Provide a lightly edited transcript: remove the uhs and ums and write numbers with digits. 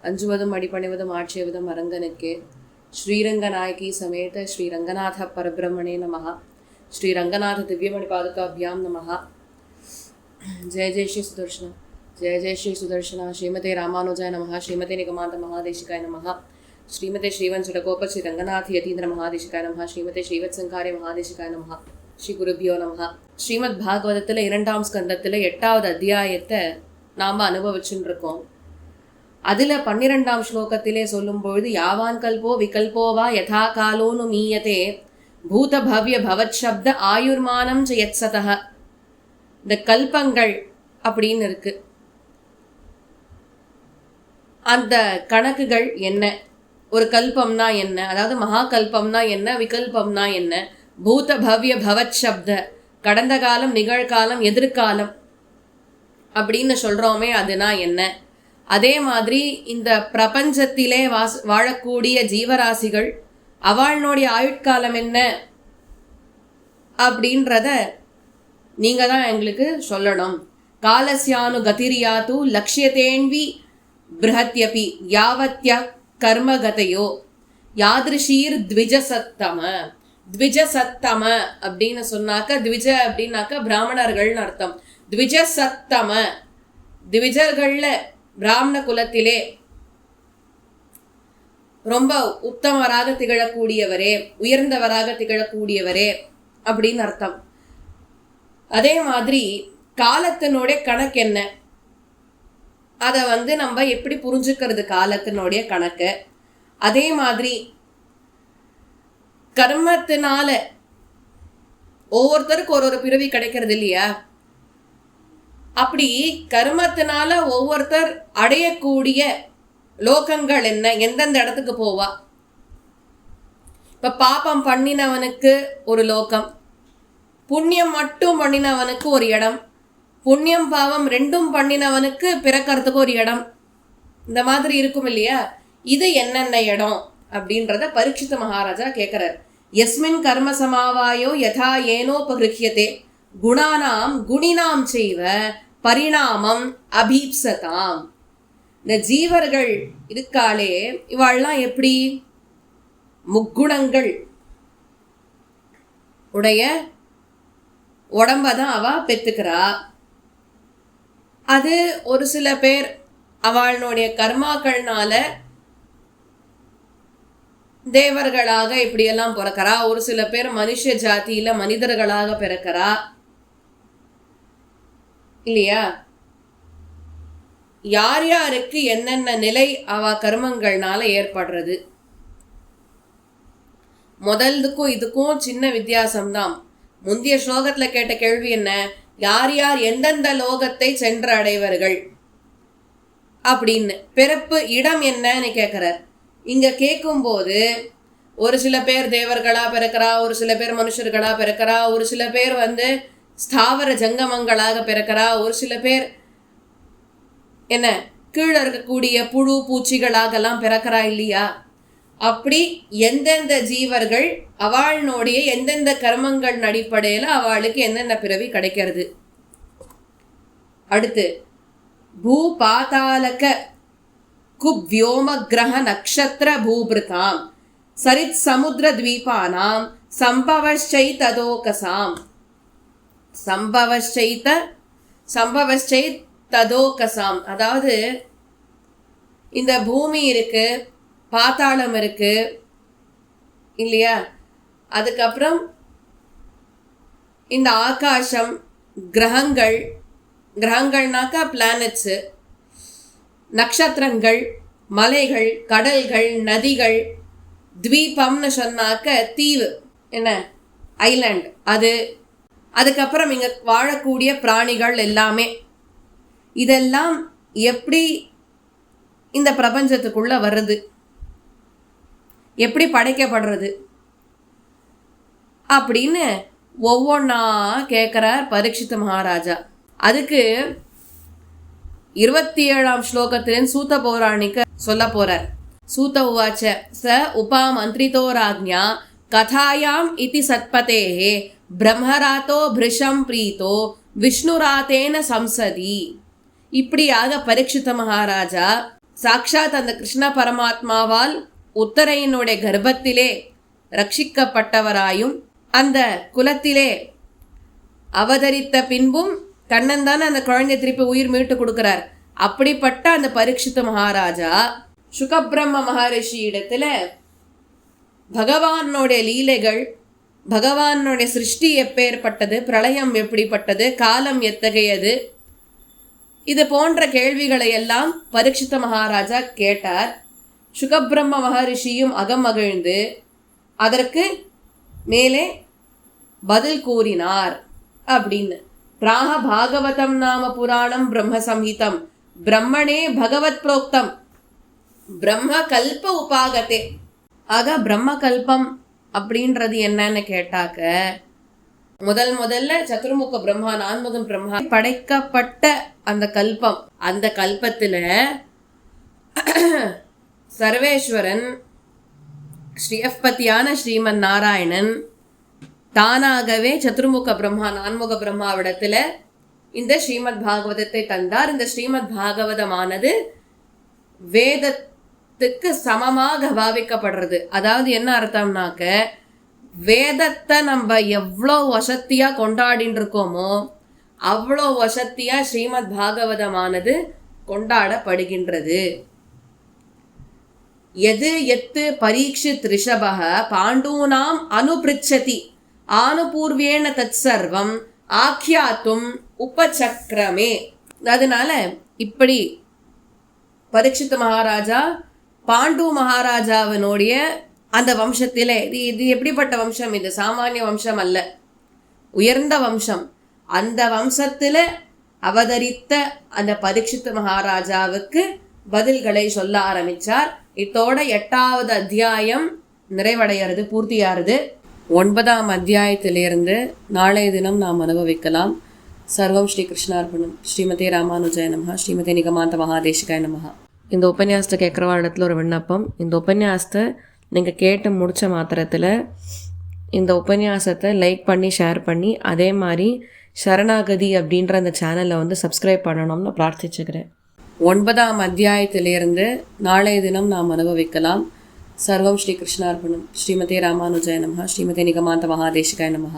அஞ்சுவதும் அடிபணிவதும் ஆட்சேவதும் அரங்கனுக்கே. ஸ்ரீரங்கநாயகி சமேத ஸ்ரீ ரங்கநாத பரபிரம்மணே நமஹ. ஸ்ரீ ரங்கநாத திவ்யமணி பாதுகாபியாம் நமஹ. ஜெய ஜெய ஸ்ரீ சுதர்ஷனா, ஜெய ஜெய ஸ்ரீ சுதர்ஷனா. ஸ்ரீமதே ராமானுஜாய நமஹ. ஸ்ரீமதே நிகமாந்த மகாதேசிகாய நமஹ. ஸ்ரீமதே ஸ்ரீவன் சுடகோப ஸ்ரீ ரங்கநாத யதீந்திர மகாதேசிகாய நமஹ. ஸ்ரீமதே ஸ்ரீவத் சங்காரிய மகாதேசிகாய நமஹ. ஸ்ரீ குருபியோ நமஹ. ஸ்ரீமத் பாகவதத்தில் 2ஆம் ஸ்கந்தத்தில் 8வது அத்தியாயத்தை நாம் அனுபவிச்சுட்டு இருக்கோம். அதில் 12ஆம் ஸ்லோகத்திலே சொல்லும்பொழுது யாவான் கல்போ விகல்போவா யதா காலோனு மீயதே பூத பவ்ய பவத் சப்த ஆயுர்மானம் ஜெயத்சதः. இந்த கல்பங்கள் அப்படின்னு இருக்கு. அந்த கணக்குகள் என்ன, ஒரு கல்பம்னா என்ன, அதாவது மகா கல்பம்னா என்ன, விகல்பம்னா என்ன, பூத பவ்ய பவத் சப்த கடந்த காலம் நிகழ்காலம் எதிர்காலம் அப்படின்னு சொல்கிறோமே அதுனா என்ன, அதே மாதிரி இந்த பிரபஞ்சத்திலே வாழக்கூடிய ஜீவராசிகள் அவளுடைய ஆயுட்காலம் என்ன அப்படின்றத நீங்கள் தான் எங்களுக்கு சொல்லணும். காலஸ்யானு கதிரியாது லக்ஷ்யத்தேன்வி பிருஹத்யபி யாவத்ய கர்மகதையோ யாதிருஷீர் த்விஜசத்தம. த்விஜசத்தம அப்படின்னு சொன்னாக்க, த்விஜ அப்படின்னாக்க பிராமணர்கள்னு அர்த்தம். த்விஜசத்தம, த்விஜர்களில் பிராமண குலத்திலே ரொம்ப உத்தமராக திகழக்கூடியவரே, உயர்ந்தவராக திகழக்கூடியவரே அப்படின்னு அர்த்தம். அதே மாதிரி காலத்தினுடைய கணக்கு என்ன, அதை நம்ம எப்படி புரிஞ்சுக்கிறது காலத்தினுடைய கணக்கு. அதே மாதிரி கர்மத்தினால ஒவ்வொருத்தருக்கு ஒரு பிறவி கிடைக்கிறது இல்லையா, அப்படி கர்மத்தினால ஒவ்வொருத்தர் அடையக்கூடிய லோகங்கள் என்ன, எந்தெந்த இடத்துக்கு போவா. இப்ப பாபம் பண்ணினவனுக்கு ஒரு லோகம், புண்ணியம் மட்டும் பண்ணினவனுக்கு ஒரு இடம், புண்ணியம் பாவம் ரெண்டும் பண்ணினவனுக்கு பிறக்கிறதுக்கு ஒரு இடம், இந்த மாதிரி இருக்கும் இல்லையா. இது என்னென்ன இடம் அப்படின்றத பரீட்சித மகாராஜா கேட்கிறார். யஸ்மின் கர்ம சமாவாயோ யதா ஏனோபகிருஹ்யதே குணானாம் குணினாம் செய்வ பரிணாமம் அபீப்சதாம். இந்த ஜீவர்கள் இருக்காளே இவாள்லாம் எப்படி முக்குணங்கள் உடைய உடம்பதான் அவ பெத்துக்கிறா. அது ஒரு சில பேர் அவளுடைய கர்மாக்கள்னால தேவர்களாக இப்படியெல்லாம் பிறக்கிறா, ஒரு சில பேர் மனுஷ ஜாதியில மனிதர்களாக பிறக்கிறா இல்லையா. யார் யாருக்கு என்னென்ன நிலை அவ கர்மங்கள்னால ஏற்படுறது. முதல்துக்கும் இதுக்கும் சின்ன வித்தியாசம்தான். முந்தைய ஸ்லோகத்துல கேட்ட கேள்வி என்ன, யார் யார் எந்தெந்த லோகத்தை சென்று அடைவர்கள் அப்படின்னு. பிறப்பு இடம் என்னன்னு கேட்கிறார். இங்க கேட்கும்போது ஒரு சில பேர் தேவர்களா பிறக்கிறா, ஒரு சில பேர் மனுஷர்களா பிறக்கிறா, ஒரு சில பேர் ஸ்தாவர ஜங்கமங்களாக பிறக்கிறா, ஒரு சில பேர் என்ன கீழே இருக்கக்கூடிய புழு பூச்சிகளாகலாம் பிறக்கிறா இல்லையா. அப்படி எந்தெந்த ஜீவர்கள் அவளுடைய எந்தெந்த கர்மங்கள் அடிப்படையில் அவளுக்கு என்னென்ன பிறவி கிடைக்கிறது. அடுத்து பூ பாதாளக குவ்யோம கிரக நக்ஷத்திர பூபிருதாம் சரித் சமுத்திர தீபானாம் சம்பவச்சை ததோகசாம். சம்பவச்சை ததோகசாம், அதாவது இந்த பூமி இருக்கு, பாத்தாளம் இருக்கு இல்லையா, அதுக்கப்புறம் இந்த ஆகாசம், கிரகங்கள், கிரகங்கள்னாக்கா பிளானட்ஸு, நட்சத்திரங்கள், மலைகள், கடல்கள், நதிகள், த்வீபம்னு சொன்னாக்க தீவு, என்ன ஐலாண்ட், அதுக்கப்புறம் இங்கே வாழக்கூடிய பிராணிகள் எல்லாமே. இதெல்லாம் எப்படி இந்த பிரபஞ்சத்துக்குள்ள வருது, எப்படி படைக்கப்படுறது அப்படின்னு ஒவ்வொன்றா கேட்குறார் பரீட்சித மகாராஜா. அதுக்கு 27ஆம் ஸ்லோகத்திலேருந்து சூத பௌராணிக்க சொல்ல போறார். சூத உவாச்ச ச உபா மந்திரிதோ ராஜ்ஞா கதாயாம் இதி சத்பதேஹே பிரம்மராத்தோ பிருஷம் பிரீத்தோ விஷ்ணுராத்தேன சம்சதி. இப்படியாக பரீட்சித மகாராஜா சாக்ஷாத் அந்த கிருஷ்ண பரமாத்மாவால் உத்தரையினுடைய கர்ப்பத்திலே ரட்சிக்கப்பட்டவராயும் அந்த குலத்திலே அவதரித்த பின்பும் கண்ணன் தானே அந்த குழந்தைய திருப்பி உயிர் மீட்டு கொடுக்கிறார். அப்படிப்பட்ட அந்த பரீட்சித் மகாராஜா சுகபிரம்ம மகரிஷி இடத்துல பகவானுடைய லீலைகள், பகவானுடைய சிருஷ்டி எப்பேற்பட்டது, பிரளயம் எப்படிப்பட்டது, காலம் எத்தகையது, இது போன்ற கேள்விகளை எல்லாம் பரீட்சித் மகாராஜா கேட்டார். சுகபிரம்ம மகரிஷியும் அகமகிழ்ந்து அதற்கு மேலே பதில் கூறினார். அப்படின்னு பிராக பாகவதம் நாம புராணம் பிரம்ம சம்ஹிதம் பிரம்மணே பகவத் புரோக்தம் பிரம்ம கல்ப உபாகத்தே. ஆக பிரம்ம கல்பம் அப்படின்றது என்னன்னு கேட்டாக்க, முதல்ல சதுர்முக பிரம்மா, நான்முகன் பிரம்மா படைக்கப்பட்ட அந்த கல்பம், அந்த கல்பத்துல சர்வேஸ்வரன் ஸ்ரீயப்பதியான ஸ்ரீமன் நாராயணன் தானாகவே சதுர்முக பிரம்மா, நான்முக பிரம்மாவிடத்துல இந்த ஸ்ரீமத் பாகவதத்தை தந்தார். இந்த ஸ்ரீமத் பாகவதமானது வேதத்துக்கு சமமாக பாவிக்கப்படுறது. அதாவது என்ன அர்த்தம்னாக்க, வேதத்தை நம்ம எவ்வளோ வசத்தியா கொண்டாடின்னு இருக்கோமோ அவ்வளோ வசத்தியா ஸ்ரீமத் பாகவதமானது கொண்டாடப்படுகின்றது. எது எத்து பரீட்சித் ரிஷபக பாண்டூனாம் அனுபிருச்சதி ஆனுபூர்வேண தத் சர்வம் ஆக்கியாத்தும் உபசக்ரமே. அதனால இப்படி பரீட்சித் மகாராஜா பாண்டு மகாராஜாவினுடைய அந்த வம்சத்திலே, இது எப்படிப்பட்ட வம்சம், இது சாமானிய வம்சம் அல்ல, உயர்ந்த வம்சம். அந்த வம்சத்துல அவதரித்த அந்த பரீட்சித் மகாராஜாவுக்கு பதில்களை சொல்ல ஆரம்பிச்சார். இத்தோட 8வது அத்தியாயம் நிறைவடைகிறது, பூர்த்தியாகிறது. 9ஆம் அத்தியாயத்திலிருந்து நாளைய தினம் நாம் அனுபவிக்கலாம். சர்வம் ஸ்ரீ கிருஷ்ணார்பணம். ஸ்ரீமதே ராமானுஜாய நமஹ. ஸ்ரீமதே நிகமாந்த மகாதேசிகாய நமஹ. இந்த உபன்யாசத்தை கேட்குறவா இடத்துல ஒரு விண்ணப்பம். இந்த உபன்யாசத்தை நீங்கள் கேட்டு முடித்த மாத்திரத்தில் இந்த உபன்யாசத்தை லைக் பண்ணி ஷேர் பண்ணி, அதே மாதிரி சரணாகதி அப்படின்ற அந்த சேனலை வந்து சப்ஸ்கிரைப் பண்ணணும்னு பிரார்த்திச்சுக்கிறேன். 9ஆம் அத்தியாயத்திலிருந்து நாளைய தினம் நாம் அனுபவிக்கலாம். சர்வம் ஸ்ரீ கிருஷ்ணார்பணம். ஸ்ரீமதே ராமானுஜாய நமஹ. ஸ்ரீமதே நிகமாந்த மகாதேசிகாய நமஹ.